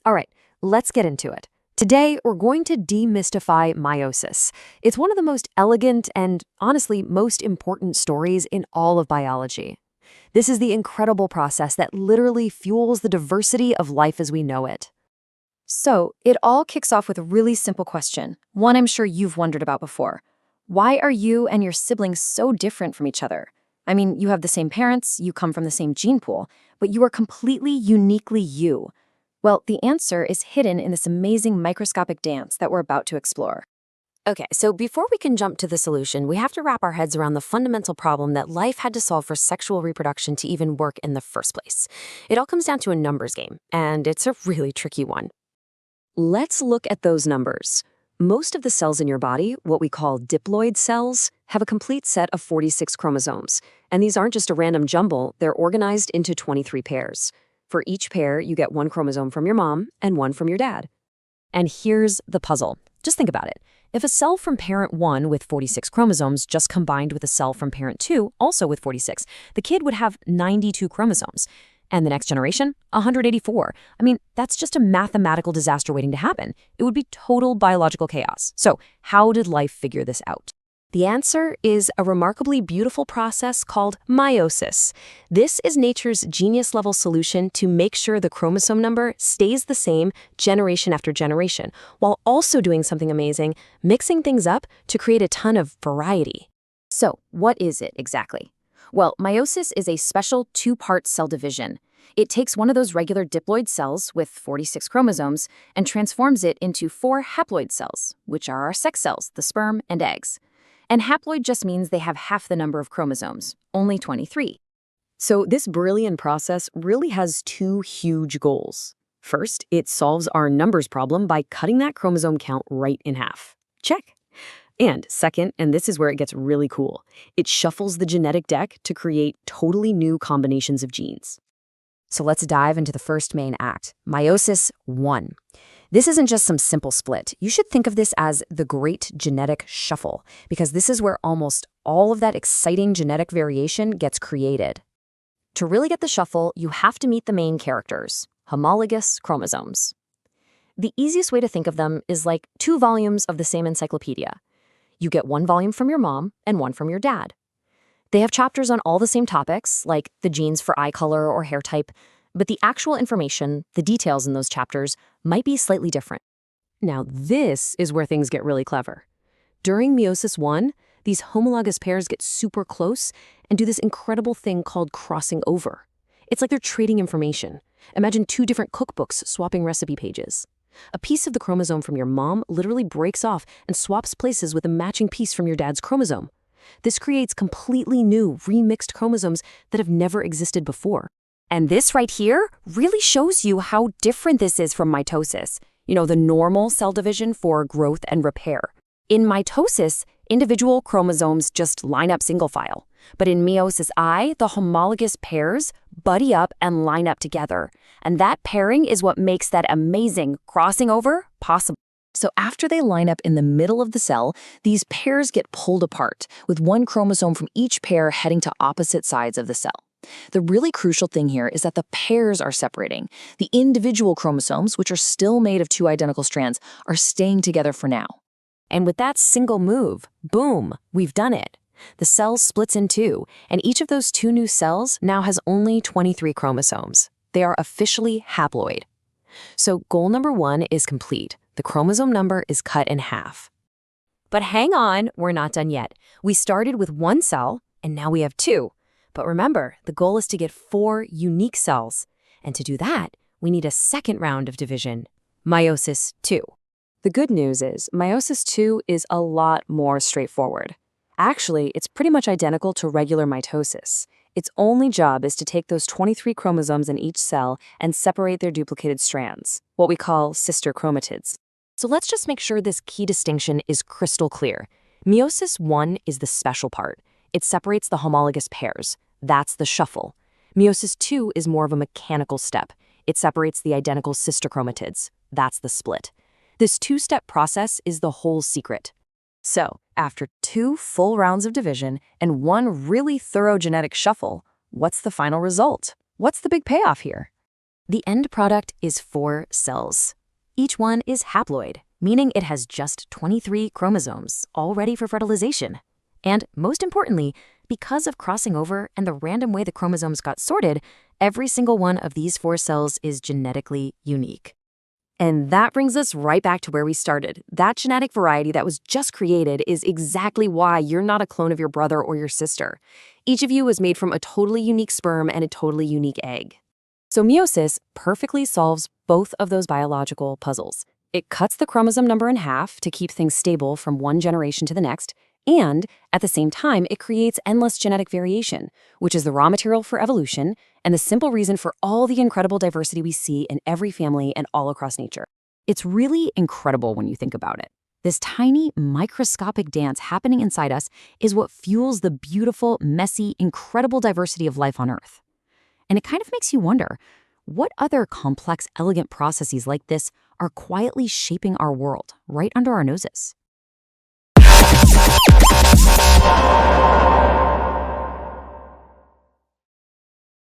All right, let's get into it. Today, we're going to demystify meiosis. It's one of the most elegant and, honestly, most important stories in all of biology. This is the incredible process that literally fuels the diversity of life as we know it. So, it all kicks off with a really simple question, one I'm sure you've wondered about before. Why are you and your siblings so different from each other? I mean, you have the same parents, you come from the same gene pool, but you are completely uniquely you. Well, the answer is hidden in this amazing microscopic dance that we're about to explore. Okay, so before we can jump to the solution, we have to wrap our heads around the fundamental problem that life had to solve for sexual reproduction to even work in the first place. It all comes down to a numbers game, and it's a really tricky one. Let's look at those numbers. Most of the cells in your body, what we call diploid cells, have a complete set of 46 chromosomes. And these aren't just a random jumble, they're organized into 23 pairs. For each pair, you get one chromosome from your mom and one from your dad. And here's the puzzle. Just think about it. If a cell from parent 1 with 46 chromosomes just combined with a cell from parent 2, also with 46, the kid would have 92 chromosomes. And the next generation, 184. I mean, that's just a mathematical disaster waiting to happen. It would be total biological chaos. So how did life figure this out? The answer is a remarkably beautiful process called meiosis. This is nature's genius-level solution to make sure the chromosome number stays the same generation after generation, while also doing something amazing, mixing things up to create a ton of variety. So, what is it exactly? Well, meiosis is a special two-part cell division. It takes one of those regular diploid cells with 46 chromosomes and transforms it into 4 haploid cells, which are our sex cells, the sperm and eggs. And haploid just means they have half the number of chromosomes, only 23. So this brilliant process really has two huge goals. First, it solves our numbers problem by cutting that chromosome count right in half. Check. And second, and this is where it gets really cool, it shuffles the genetic deck to create totally new combinations of genes. So let's dive into the first main act, meiosis 1. This isn't just some simple split. You should think of this as the great genetic shuffle, because this is where almost all of that exciting genetic variation gets created. To really get the shuffle, you have to meet the main characters, homologous chromosomes. The easiest way to think of them is like 2 volumes of the same encyclopedia. You get 1 volume from your mom and 1 from your dad. They have chapters on all the same topics, like the genes for eye color or hair type, but the actual information, the details in those chapters, might be slightly different. Now, this is where things get really clever. During meiosis 1, these homologous pairs get super close and do this incredible thing called crossing over. It's like they're trading information. Imagine 2 different cookbooks swapping recipe pages. A piece of the chromosome from your mom literally breaks off and swaps places with a matching piece from your dad's chromosome. This creates completely new, remixed chromosomes that have never existed before. And this right here really shows you how different this is from mitosis, the normal cell division for growth and repair. In mitosis, individual chromosomes just line up single file. But in meiosis I, the homologous pairs buddy up and line up together. And that pairing is what makes that amazing crossing over possible. So after they line up in the middle of the cell, these pairs get pulled apart, with 1 chromosome from each pair heading to opposite sides of the cell. The really crucial thing here is that the pairs are separating. The individual chromosomes, which are still made of 2 identical strands, are staying together for now. And with that single move, boom, we've done it. The cell splits in 2, and each of those 2 new cells now has only 23 chromosomes. They are officially haploid. So goal number 1 is complete. The chromosome number is cut in half. But hang on, we're not done yet. We started with 1 cell, and now we have 2. But remember, the goal is to get 4 unique cells. And to do that, we need a second round of division, meiosis 2. The good news is, meiosis 2 is a lot more straightforward. Actually, it's pretty much identical to regular mitosis. Its only job is to take those 23 chromosomes in each cell and separate their duplicated strands, what we call sister chromatids. So let's just make sure this key distinction is crystal clear. Meiosis 1 is the special part. It separates the homologous pairs. That's the shuffle. Meiosis 2 is more of a mechanical step. It separates the identical sister chromatids. That's the split. This 2-step process is the whole secret. So, after 2 full rounds of division and 1 really thorough genetic shuffle, what's the final result? What's the big payoff here? The end product is 4 cells. Each one is haploid, meaning it has just 23 chromosomes, all ready for fertilization. And most importantly, because of crossing over and the random way the chromosomes got sorted, every single one of these 4 cells is genetically unique. And that brings us right back to where we started. That genetic variety that was just created is exactly why you're not a clone of your brother or your sister. Each of you was made from a totally unique sperm and a totally unique egg. So meiosis perfectly solves both of those biological puzzles. It cuts the chromosome number in half to keep things stable from one generation to the next, and at the same time, it creates endless genetic variation, which is the raw material for evolution and the simple reason for all the incredible diversity we see in every family and all across nature. It's really incredible when you think about it. This tiny, microscopic dance happening inside us is what fuels the beautiful, messy, incredible diversity of life on Earth. And it kind of makes you wonder, what other complex, elegant processes like this are quietly shaping our world right under our noses?